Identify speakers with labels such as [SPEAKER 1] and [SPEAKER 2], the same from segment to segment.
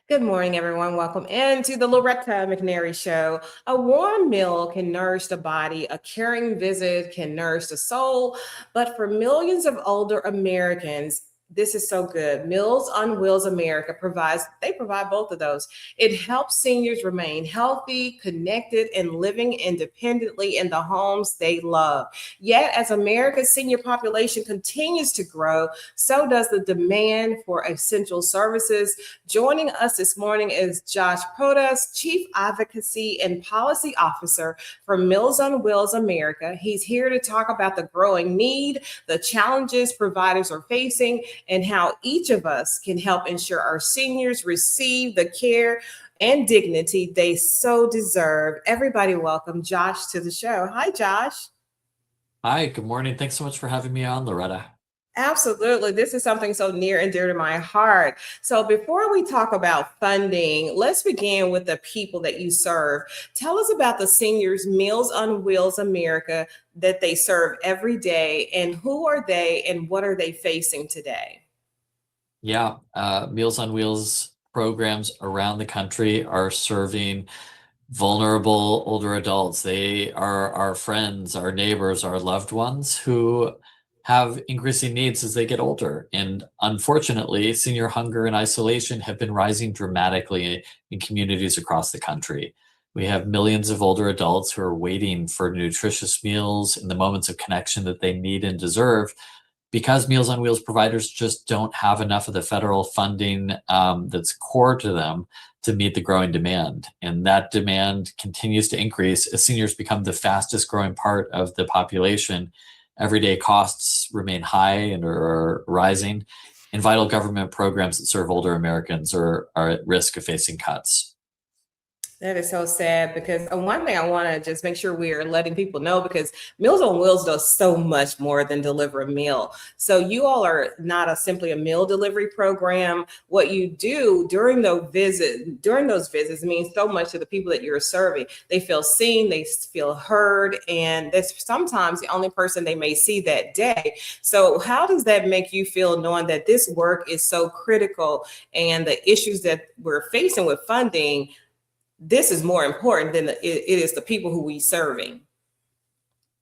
[SPEAKER 1] Good morning, everyone. Welcome into the Loretta McNary Show. A warm meal can nourish the body, a caring visit can nourish the soul. But for millions of older Americans, this is so good. Meals on Wheels America provide both of those. It helps seniors remain healthy, connected, and living independently in the homes they love. Yet, as America's senior population continues to grow, so does the demand for essential services. Joining us this morning is Josh Protas, Chief Advocacy and Policy Officer for Meals on Wheels America. He's here to talk about the growing need, the challenges providers are facing, and how each of us can help ensure our seniors receive the care and dignity they so deserve. Everybody welcome Josh to the show. Hi, Josh.
[SPEAKER 2] Hi, good morning. Thanks so much for having me on, Loretta.
[SPEAKER 1] Absolutely. This is something so near and dear to my heart. So, before we talk about funding, let's begin with the people that you serve. Tell us about the seniors Meals on Wheels America that they serve every day, and who are they and what are they facing today?
[SPEAKER 2] Yeah, Meals on Wheels programs around the country are serving vulnerable older adults. They are our friends, our neighbors, our loved ones who have increasing needs as they get older. And unfortunately, senior hunger and isolation have been rising dramatically in communities across the country. We have millions of older adults who are waiting for nutritious meals and the moments of connection that they need and deserve because Meals on Wheels providers just don't have enough of the federal funding that's core to them to meet the growing demand. And that demand continues to increase as seniors become the fastest growing part of the population. Everyday costs remain high and are rising, and vital government programs that serve older Americans are at risk of facing cuts.
[SPEAKER 1] That is so sad because one thing I want to just make sure we are letting people know, because Meals on Wheels does so much more than deliver a meal. So you all are not simply a meal delivery program. What you do during those visits means so much to the people that you're serving. They feel seen, they feel heard, and that's sometimes the only person they may see that day. So how does that make you feel, knowing that this work is so critical and the issues that we're facing with funding, this is more important than it is the people who we serving?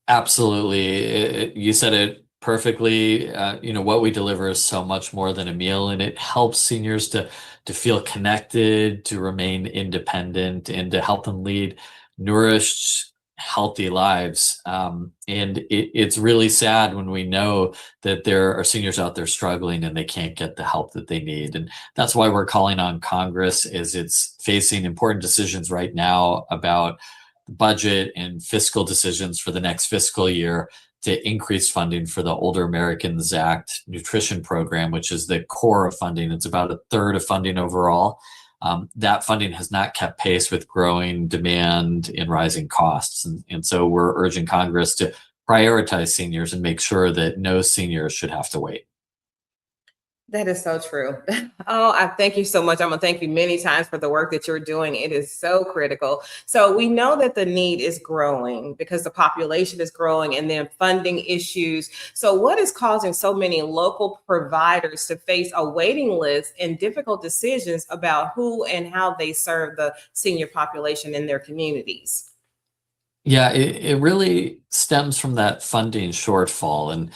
[SPEAKER 2] Absolutely. You said it perfectly. What we deliver is so much more than a meal, and it helps seniors to feel connected, to remain independent, and to help them lead nourished, healthy lives. And it's really sad when we know that there are seniors out there struggling and they can't get the help that they need. And that's why we're calling on Congress as it's facing important decisions right now about budget and fiscal decisions for the next fiscal year to increase funding for the Older Americans Act nutrition program, which is the core of funding. It's about a third of funding overall. That funding has not kept pace with growing demand and rising costs. And so we're urging Congress to prioritize seniors and make sure that no seniors should have to wait.
[SPEAKER 1] That is so true. Oh, I thank you so much. I'm gonna thank you many times for the work that you're doing. It is so critical. So we know that the need is growing because the population is growing, and then funding issues. So what is causing so many local providers to face a waiting list and difficult decisions about who and how they serve the senior population in their communities?
[SPEAKER 2] Yeah, it really stems from that funding shortfall. And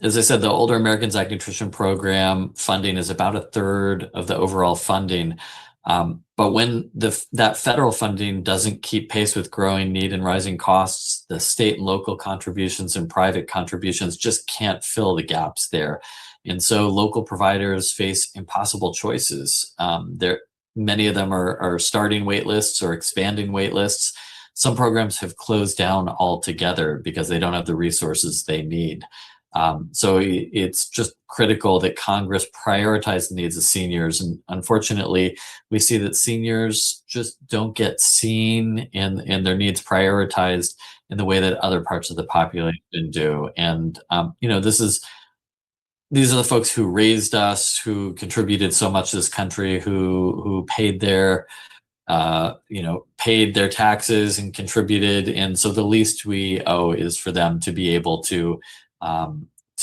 [SPEAKER 2] as I said, the Older Americans Act Nutrition Program funding is about a third of the overall funding. But when that federal funding doesn't keep pace with growing need and rising costs, the state and local contributions and private contributions just can't fill the gaps there. And so local providers face impossible choices. Many of them are starting wait lists or expanding wait lists. Some programs have closed down altogether because they don't have the resources they need. So it's just critical that Congress prioritize the needs of seniors. And unfortunately, we see that seniors just don't get seen and their needs prioritized in the way that other parts of the population do. And these are the folks who raised us, who contributed so much to this country, who paid their taxes and contributed. And so the least we owe is for them to be able to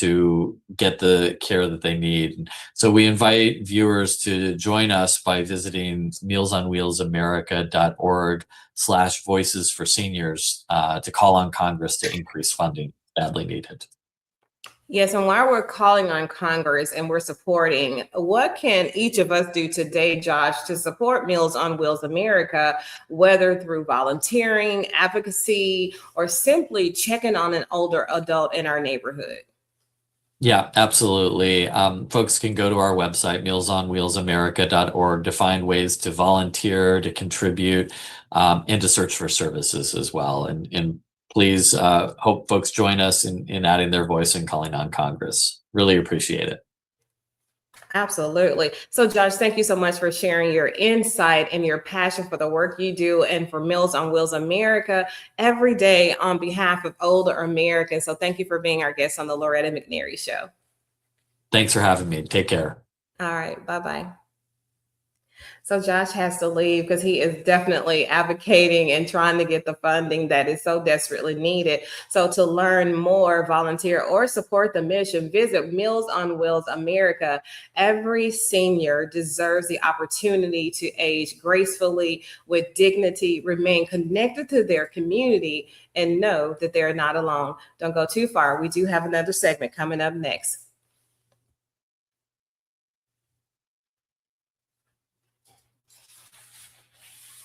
[SPEAKER 2] to get the care that they need. So we invite viewers to join us by visiting mealsonwheelsamerica.org/voices for seniors to call on Congress to increase funding badly needed.
[SPEAKER 1] Yes, and while we're calling on Congress and we're supporting, what can each of us do today, Josh, to support Meals on Wheels America, whether through volunteering, advocacy, or simply checking on an older adult in our neighborhood?
[SPEAKER 2] Yeah, absolutely. Folks can go to our website, mealsonwheelsamerica.org, to find ways to volunteer, to contribute, and to search for services as well. And please hope folks join us in adding their voice and calling on Congress. Really appreciate it.
[SPEAKER 1] Absolutely. So, Josh, thank you so much for sharing your insight and your passion for the work you do and for Meals on Wheels America every day on behalf of older Americans. So thank you for being our guest on the Loretta McNary Show.
[SPEAKER 2] Thanks for having me. Take care.
[SPEAKER 1] All right. Bye-bye. So Josh has to leave because he is definitely advocating and trying to get the funding that is so desperately needed. So to learn more, volunteer, or support the mission, visit Meals on Wheels America. Every senior deserves the opportunity to age gracefully with dignity, remain connected to their community, and know that they're not alone. Don't go too far. We do have another segment coming up next.